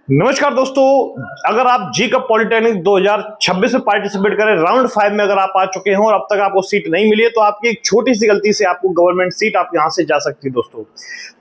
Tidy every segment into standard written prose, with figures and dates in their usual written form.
नमस्कार दोस्तों, अगर आप जी कप पॉलिटेक्निक 2026 में पार्टिसिपेट करें राउंड 5 में अगर आप आ चुके हैं और अब तक आपको सीट नहीं मिली है तो आपकी एक छोटी सी गलती से आपको गवर्नमेंट सीट आप यहां से जा सकती है।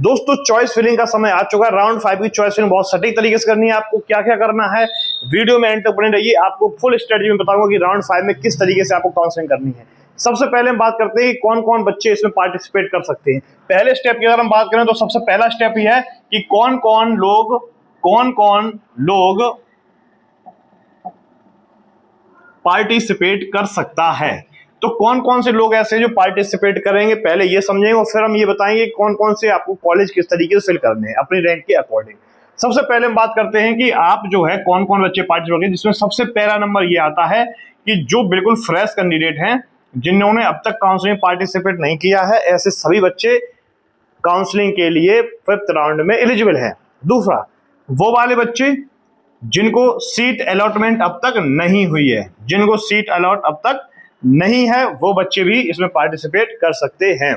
दोस्तों चॉइस फिलिंग का समय आ चुका है। राउंड 5 की चॉइस फिलिंग बहुत सटीक तरीके से करनी है। आपको क्या क्या करना है वीडियो में एंड तक बने रहिए। आपको फुल स्ट्रेटजी में बताऊंगा कि राउंड 5 में किस तरीके से आपको काउंसलिंग करनी है। सबसे पहले हम बात करते हैं कि कौन कौन बच्चे इसमें पार्टिसिपेट कर सकते हैं। पहले स्टेप की अगर हम बात करें तो सबसे पहला स्टेप यह है कि कौन कौन लोग पार्टिसिपेट कर सकता है। तो कौन कौन से लोग ऐसे जो पार्टिसिपेट करेंगे पहले ये समझेंगे और फिर हम ये बताएंगे कौन कौन से आपको कॉलेज किस तरीके से फिल करने हैं अपनी रैंक के अकॉर्डिंग। सबसे पहले हम बात करते हैं कि आप जो है कौन कौन बच्चे पार्टिसिपेट करेंगे, जिसमें सबसे पहला नंबर ये आता है कि जो बिल्कुल फ्रेश कैंडिडेट हैं, जिन्होंने अब तक काउंसलिंग पार्टिसिपेट नहीं किया है, ऐसे सभी बच्चे काउंसलिंग के लिए 5th राउंड में एलिजिबल हैं। दूसरा, वो वाले बच्चे जिनको सीट अलॉटमेंट अब तक नहीं हुई है, जिनको सीट अलॉट अब तक नहीं है, वो बच्चे भी इसमें पार्टिसिपेट कर सकते हैं।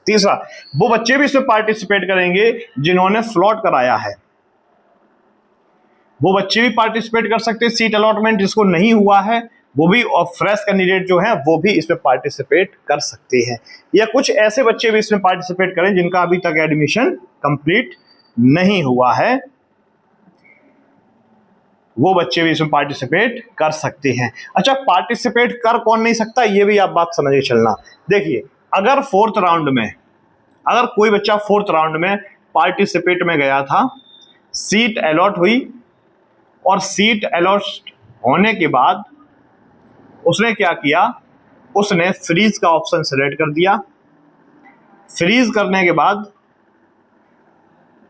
तीसरा, वो बच्चे भी इसमें पार्टिसिपेट करेंगे जिन्होंने फ्लॉट कराया है, वो बच्चे भी पार्टिसिपेट कर सकते हैं। सीट अलॉटमेंट जिसको नहीं हुआ है वो भी, और फ्रेश कैंडिडेट जो है वो भी इसमें पार्टिसिपेट कर सकते हैं। या कुछ ऐसे बच्चे भी इसमें पार्टिसिपेट करें जिनका अभी तक एडमिशन कंप्लीट नहीं हुआ है, वो बच्चे भी इसमें पार्टिसिपेट कर सकते हैं। अच्छा, पार्टिसिपेट कर कौन नहीं सकता ये भी आप बात समझ के चलना। देखिए, अगर 4th राउंड में अगर कोई बच्चा 4th राउंड में पार्टिसिपेट में गया था, सीट अलॉट हुई और सीट अलॉट होने के बाद उसने क्या किया, उसने फ्रीज का ऑप्शन सेलेक्ट कर दिया। फ्रीज करने के बाद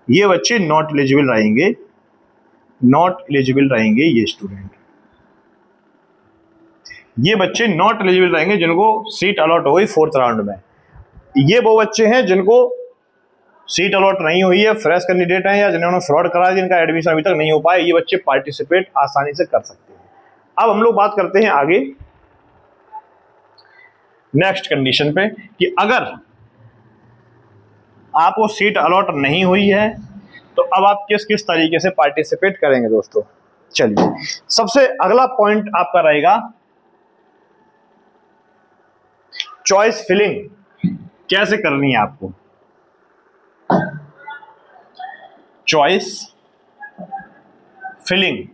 ये बच्चे नॉट एलिजिबल रहेंगे। ये बच्चे नॉट एलिजिबल रहेंगे जिनको सीट अलॉट हो गई 4th राउंड में। ये वो बच्चे हैं जिनको सीट अलॉट नहीं हुई है, फ्रेश कैंडिडेट हैं या जिन्होंने फ्रॉड करा, जिनका एडमिशन अभी तक नहीं हो पाया, ये बच्चे पार्टिसिपेट आसानी से कर सकते हैं। अब हम लोग बात करते हैं आगे नेक्स्ट कंडीशन पे कि अगर आपको सीट अलॉट नहीं हुई है तो अब आप किस किस तरीके से पार्टिसिपेट करेंगे। दोस्तों चलिए, सबसे अगला पॉइंट आपका रहेगा चॉइस फिलिंग कैसे करनी है आपको। चॉइस फिलिंग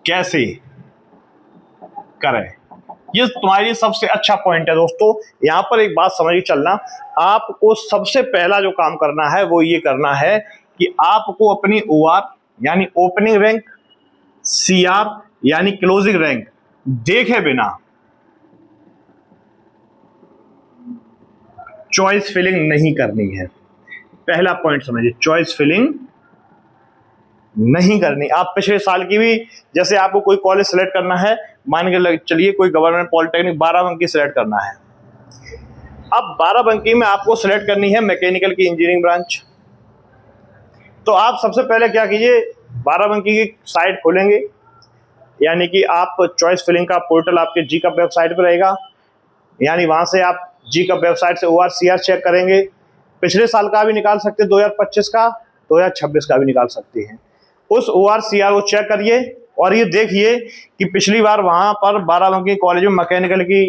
कैसे करें, ये तुम्हारे लिए सबसे अच्छा पॉइंट है। दोस्तों यहां पर एक बात समझ के चलना, आपको सबसे पहला जो काम करना है वो ये करना है कि आपको अपनी OR यानी ओपनिंग रैंक, CR यानी क्लोजिंग रैंक देखे बिना चॉइस फिलिंग नहीं करनी है। पहला पॉइंट समझिए, चॉइस फिलिंग नहीं करनी। आप पिछले साल की भी, जैसे आपको कोई कॉलेज सेलेक्ट करना है, मान के चलिए कोई गवर्नमेंट पॉलिटेक्निक 12 बंकी सेलेक्ट करना है। अब 12 बंकी में आपको सेलेक्ट करनी है मैकेनिकल की इंजीनियरिंग ब्रांच। तो आप सबसे पहले क्या कीजिए, 12 बंकी की साइट खोलेंगे, यानी कि आप चॉइस फिलिंग का पोर्टल आपके जी कप वेबसाइट पर रहेगा, यानी वहां से आप जी कप वेबसाइट से OR CR चेक करेंगे। पिछले साल का भी निकाल सकते हैं, 2025 का, 2026 का भी निकाल सकते हैं। उस OR CR को चेक करिए और ये देखिए कि पिछली बार वहां पर 12 बंकी कॉलेज में मैकेनिकल की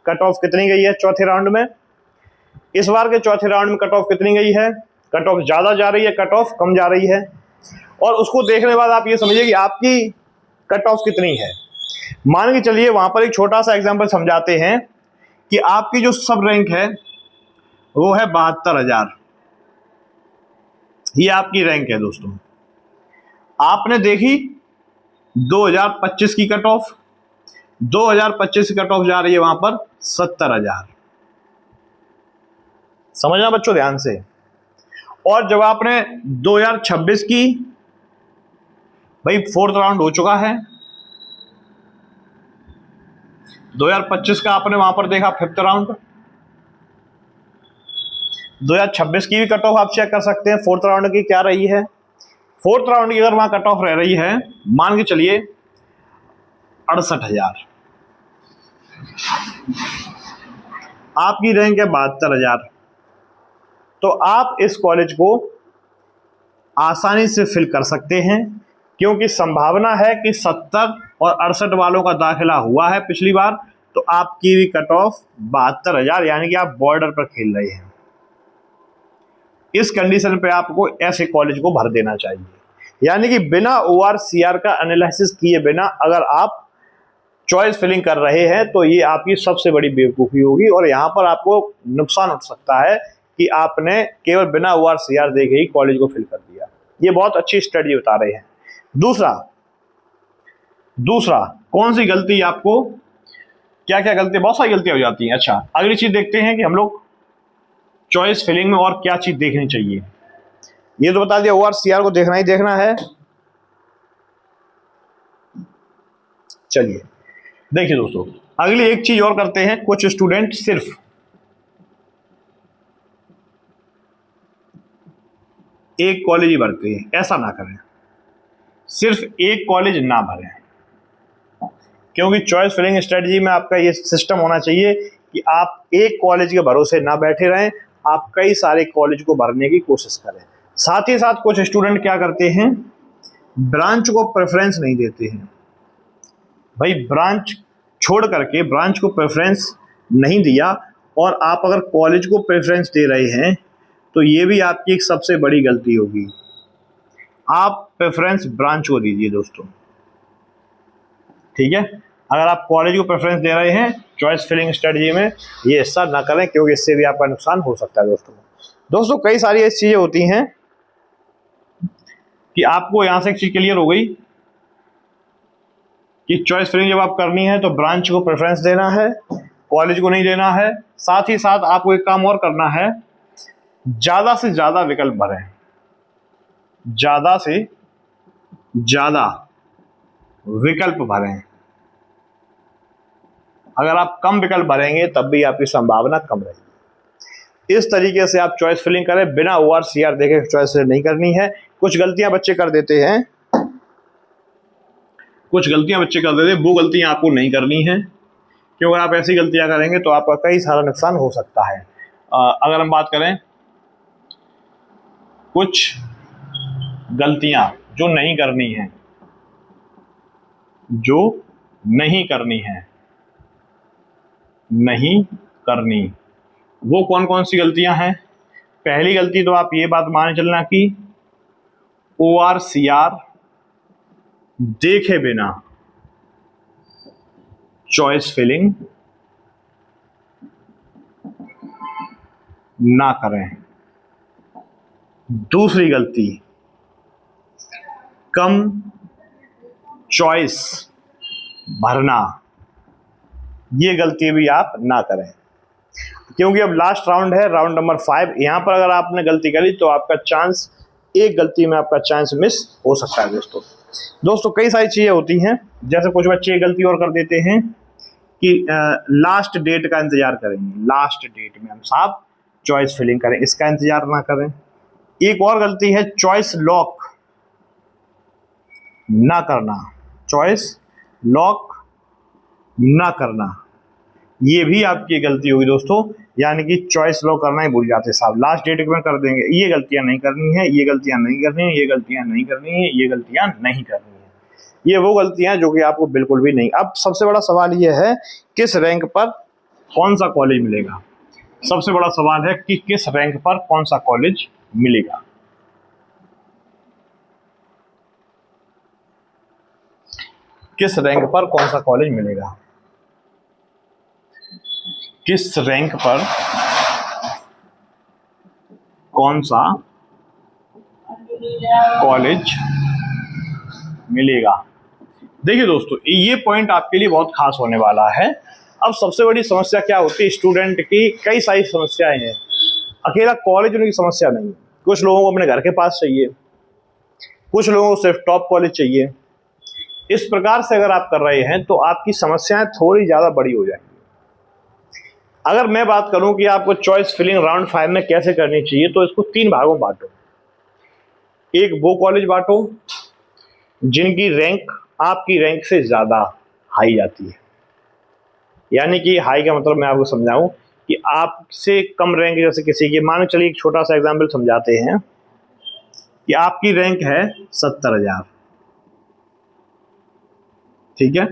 कट ऑफ कितनी गई है चौथे राउंड में, इस बार के चौथे राउंड में कट ऑफ कितनी गई है, कट ऑफ ज्यादा जा रही है, कट ऑफ कम जा रही है। और उसको देखने के बाद आप ये समझिए कि आपकी कट ऑफ कितनी है। मान के चलिए वहां पर एक छोटा सा एग्जाम्पल समझाते हैं कि आपकी जो सब रैंक है वो है 72,000, ये आपकी रैंक है। दोस्तों आपने देखी 2025 की कट ऑफ, 2025 की कट ऑफ जा रही है वहां पर 70,000। समझना बच्चों ध्यान से। और जब आपने 2026 की, भाई 4th राउंड हो चुका है, 2025 का आपने वहां पर देखा 5th राउंड, 2026 की भी कट ऑफ आप चेक कर सकते हैं 4th राउंड की क्या रही है। 4th राउंड की अगर वहां कट ऑफ रह रही है, मान के चलिए 68,000, आपकी रैंक है 72,000, तो आप इस कॉलेज को आसानी से फिल कर सकते हैं, क्योंकि संभावना है कि 70 और 68 वालों का दाखिला हुआ है पिछली बार, तो आपकी भी कट ऑफ 72,000, यानी कि आप बॉर्डर पर खेल रहे हैं। इस कंडीशन पे आपको ऐसे कॉलेज को भर देना चाहिए, यानी कि बिना ORCR का एनालिसिस किए बिना अगर आप चॉइस फिलिंग कर रहे हैं तो ये आपकी सबसे बड़ी बेवकूफ़ी होगी, और यहाँ पर आपको नुकसान उठ सकता है कि आपने केवल बिना ORCR देखे ही कॉलेज को फिल कर दिया। ये बहुत अच्छी स्टडी बता रहे हैं। दूसरा कौन सी गलती आपको, क्या क्या गलती, बहुत सारी गलतियां हो जाती हैं। अच्छा, अगली चीज देखते हैं कि हम लोग चॉइस फिलिंग में और क्या चीज देखनी चाहिए। ये तो बता दिया ORCR को देखना ही देखना है। चलिए देखिए दोस्तों, अगली एक चीज और करते हैं। कुछ स्टूडेंट सिर्फ एक कॉलेज ही भरते हैं, ऐसा ना करें। सिर्फ एक कॉलेज ना भरें, क्योंकि चॉइस फिलिंग स्ट्रेटजी में आपका ये सिस्टम होना चाहिए कि आप एक कॉलेज के भरोसे ना बैठे रहें, आप कई सारे कॉलेज को भरने की कोशिश करें। साथ ही साथ कुछ स्टूडेंट क्या करते हैं, ब्रांच को प्रेफरेंस नहीं देते हैं। भाई ब्रांच छोड़ करके ब्रांच को प्रेफरेंस नहीं दिया, और आप अगर कॉलेज को प्रेफरेंस दे रहे हैं तो ये भी आपकी एक सबसे बड़ी गलती होगी। आप प्रेफरेंस ब्रांच को दीजिए दोस्तों, ठीक है। अगर आप कॉलेज को प्रेफरेंस दे रहे हैं चॉइस फिलिंग स्ट्रेटजी में, ये हिस्सा ना करें, क्योंकि इससे भी आपका नुकसान हो सकता है दोस्तों। कई सारी ऐसी चीज़ें होती हैं कि आपको यहाँ से एक चीज़ क्लियर हो गई कि चॉइस फिलिंग जब आप करनी है तो ब्रांच को प्रेफरेंस देना है, कॉलेज को नहीं देना है। साथ ही साथ आपको एक काम और करना है, ज़्यादा से ज़्यादा विकल्प भरें, ज़्यादा से ज़्यादा विकल्प भरें। अगर आप कम विकल्प भरेंगे तब भी आपकी संभावना कम रहेगी। इस तरीके से आप चॉइस फिलिंग करें, बिना ORCR देखे चॉइस फिलिंग नहीं करनी है। कुछ गलतियां बच्चे कर देते हैं, वो गलतियां आपको नहीं करनी है, क्योंकि आप ऐसी गलतियां करेंगे तो आपका कई सारा नुकसान हो सकता है। अगर हम बात करें कुछ गलतियां जो नहीं करनी, वो कौन कौन सी गलतियां हैं। पहली गलती तो आप ये बात मान चलना कि ORCR देखे बिना चॉइस फिलिंग ना करें। दूसरी गलती, कम चॉइस भरना, ये गलती भी आप ना करें, क्योंकि अब लास्ट राउंड है, राउंड नंबर 5। यहाँ पर अगर आपने गलती करी तो आपका चांस, एक गलती में आपका चांस मिस हो सकता है दोस्तों। कई सारी चीज़ें होती हैं, जैसे कुछ बच्चे ये गलती और कर देते हैं कि लास्ट डेट का इंतज़ार करेंगे, लास्ट डेट में हम साहब चॉइस फिलिंग करें, इसका इंतज़ार ना करें। एक और गलती है चॉइस लॉक ना करना, चॉइस लॉक ना करना, ये भी आपकी गलती होगी दोस्तों। यानी कि चॉइस लॉक करना ही भूल जाते साहब, लास्ट डेट में कर देंगे। ये गलतियां नहीं करनी है, ये गलतियां नहीं करनी है, ये गलतियां नहीं करनी है, ये गलतियां नहीं करनी है। ये वो गलतियां जो कि आपको बिल्कुल भी नहीं। अब सबसे बड़ा सवाल ये है, किस रैंक पर कौन सा कॉलेज मिलेगा। सबसे बड़ा सवाल है कि किस रैंक पर कौन सा कॉलेज मिलेगा। किस रैंक पर कौन सा कॉलेज मिलेगा, किस रैंक पर कौन सा कॉलेज मिलेगा। देखिए दोस्तों, ये पॉइंट आपके लिए बहुत खास होने वाला है। अब सबसे बड़ी समस्या क्या होती है स्टूडेंट की, कई सारी समस्याएं हैं, अकेला कॉलेज उनकी समस्या नहीं। कुछ लोगों को अपने घर के पास चाहिए, कुछ लोगों को सिर्फ टॉप कॉलेज चाहिए। इस प्रकार से अगर आप कर रहे हैं तो आपकी समस्याएं थोड़ी ज़्यादा बड़ी हो जाएंगी। अगर मैं बात करूं कि आपको चॉइस फिलिंग राउंड 5 में कैसे करनी चाहिए, तो इसको 3 भागों में बांटो। एक वो कॉलेज बांटो जिनकी रैंक आपकी रैंक से ज़्यादा हाई जाती है, यानी कि हाई का मतलब मैं आपको समझाऊं कि आपसे कम रैंक, जैसे किसी की, मान चलिए एक छोटा सा एग्जाम्पल समझाते हैं कि आपकी रैंक है 70,000, ठीक है।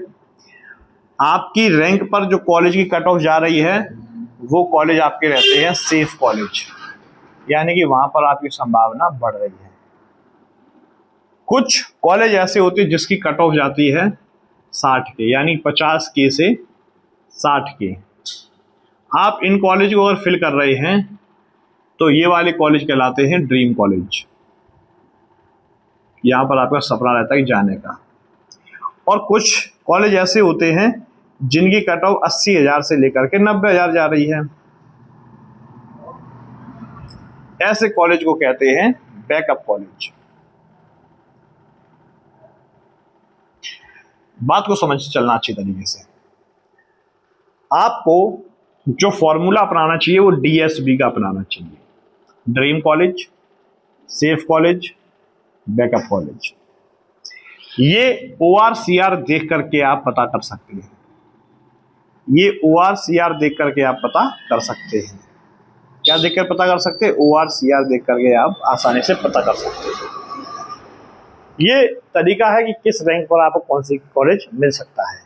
आपकी रैंक पर जो कॉलेज की कट ऑफ जा रही है वो कॉलेज आपके रहते हैं सेफ कॉलेज, यानी कि वहां पर आपकी संभावना बढ़ रही है। कुछ कॉलेज ऐसे होते हैं जिसकी कट ऑफ जाती है 60 के, यानी 50 के से 60 के। आप इन कॉलेज को अगर फिल कर रहे हैं तो ये वाले कॉलेज कहलाते हैं ड्रीम कॉलेज। यहां पर आपका सपना रहता है जाने का। और कुछ कॉलेज ऐसे होते हैं जिनकी कट ऑफ 80,000 से लेकर के 90,000 जा रही है। ऐसे कॉलेज को कहते हैं बैकअप कॉलेज। बात को समझ चलना अच्छी तरीके से। आपको जो फॉर्मूला अपनाना चाहिए वो DSB का अपनाना चाहिए। Dream college, safe college, backup college. ये ORCR देख करके आप पता कर सकते हैं। ये ORCR देख करके आप पता कर सकते हैं। क्या देखकर पता कर सकते हैं? ORCR देख करके आप आसानी से पता कर सकते हैं। ये तरीका है कि किस रैंक पर आपको कौन सी कॉलेज मिल सकता है।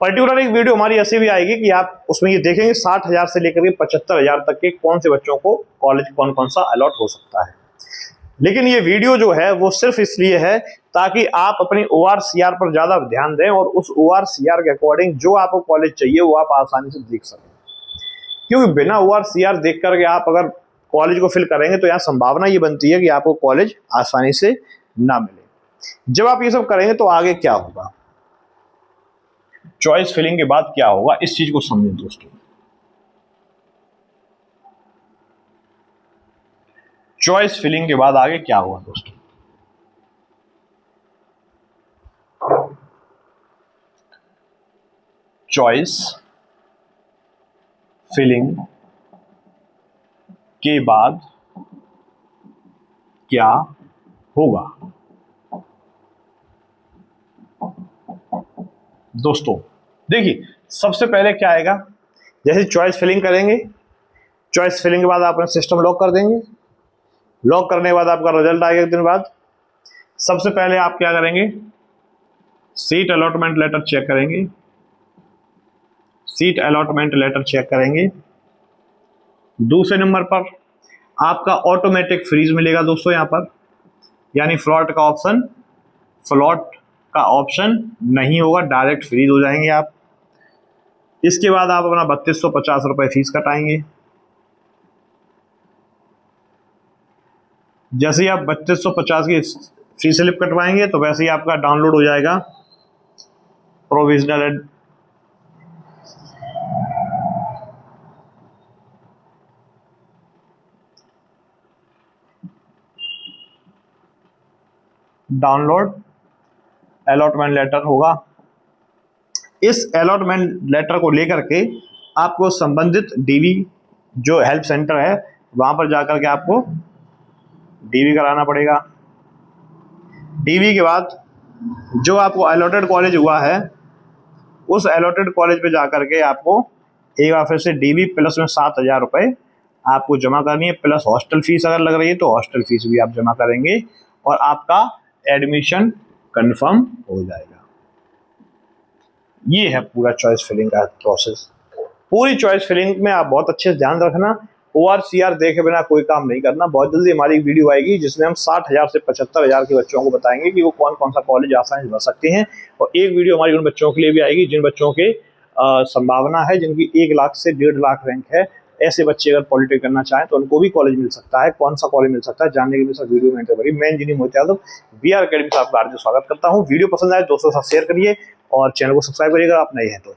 पर्टिकुलर एक वीडियो हमारी ऐसी भी आएगी कि आप उसमें ये देखेंगे 60,000 से लेकर के 75,000 तक के कौन से बच्चों को कॉलेज कौन कौन सा अलॉट हो सकता है। लेकिन ये वीडियो जो है वो सिर्फ इसलिए है ताकि आप अपनी ORCR पर ज़्यादा ध्यान दें और उस ORCR के अकॉर्डिंग जो आपको कॉलेज चाहिए वो आप आसानी से देख सकें। क्योंकि बिना ORCR देख करके आप अगर कॉलेज को फिल करेंगे तो यहाँ संभावना ये बनती है कि आपको कॉलेज आसानी से ना मिले। जब आप ये सब करेंगे तो आगे क्या होगा, चॉइस फिलिंग के बाद क्या होगा, इस चीज को समझें दोस्तों। चॉइस फिलिंग के बाद आगे क्या होगा दोस्तों? चॉइस फिलिंग के बाद क्या होगा दोस्तों? देखिए, सबसे पहले क्या आएगा, जैसे चॉइस फिलिंग करेंगे, चॉइस फिलिंग के बाद आप अपना सिस्टम लॉक कर देंगे। लॉक करने के बाद आपका रिजल्ट आएगा एक दिन बाद। सबसे पहले आप क्या करेंगे, सीट अलॉटमेंट लेटर चेक करेंगे। सीट अलॉटमेंट लेटर चेक करेंगे। दूसरे नंबर पर आपका ऑटोमेटिक फ्रीज मिलेगा दोस्तों यहाँ पर, यानी फ्लॉट का ऑप्शन नहीं होगा, डायरेक्ट फ्रीज हो जाएंगे आप। इसके बाद आप अपना 3250 रुपये फीस कटाएंगे। जैसे ही आप 3250 की फी स्लिप कटवाएंगे तो वैसे ही आपका डाउनलोड हो जाएगा प्रोविजनल डाउनलोड अलॉटमेंट लेटर होगा। इस अलॉटमेंट लेटर को लेकर के आपको संबंधित DV जो हेल्प सेंटर है वहां पर जाकर के आपको DV कराना पड़ेगा। DV के बाद जो आपको अलॉटेड कॉलेज हुआ है उस अलॉटेड कॉलेज पे जाकर के आपको एक बार फिर से DV प्लस में 7,000 रुपये आपको जमा करनी है, प्लस हॉस्टल फीस अगर लग रही है तो हॉस्टल फीस भी आप जमा करेंगे और आपका एडमिशन कंफर्म हो जाएगा। ये है पूरा चॉइस फिलिंग का प्रोसेस। पूरी चॉइस फिलिंग में आप बहुत अच्छे से ध्यान रखना, ORCR देखे बिना कोई काम नहीं करना। बहुत जल्दी हमारी एक वीडियो आएगी जिसमें हम 60,000 से 75,000 के बच्चों को बताएंगे कि वो कौन कौन सा कॉलेज आसानी से भर सकते हैं। और एक वीडियो हमारी उन बच्चों के लिए भी आएगी जिन बच्चों के संभावना है, जिनकी 1 लाख से 1.5 लाख रैंक है। ऐसे बच्चे अगर पॉलिटेक्निक करना चाहें तो उनको भी कॉलेज मिल सकता है। कौन सा कॉलेज मिल सकता है जानने के लिए सब वीडियो में मैं इंजीनियर मोहित यादव VR अकेडमी से आपका हार्दिक स्वागत करता हूँ। वीडियो पसंद आए दोस्तों के साथ शेयर करिए और चैनल को सब्सक्राइब करिएगा आप नए हैं तो।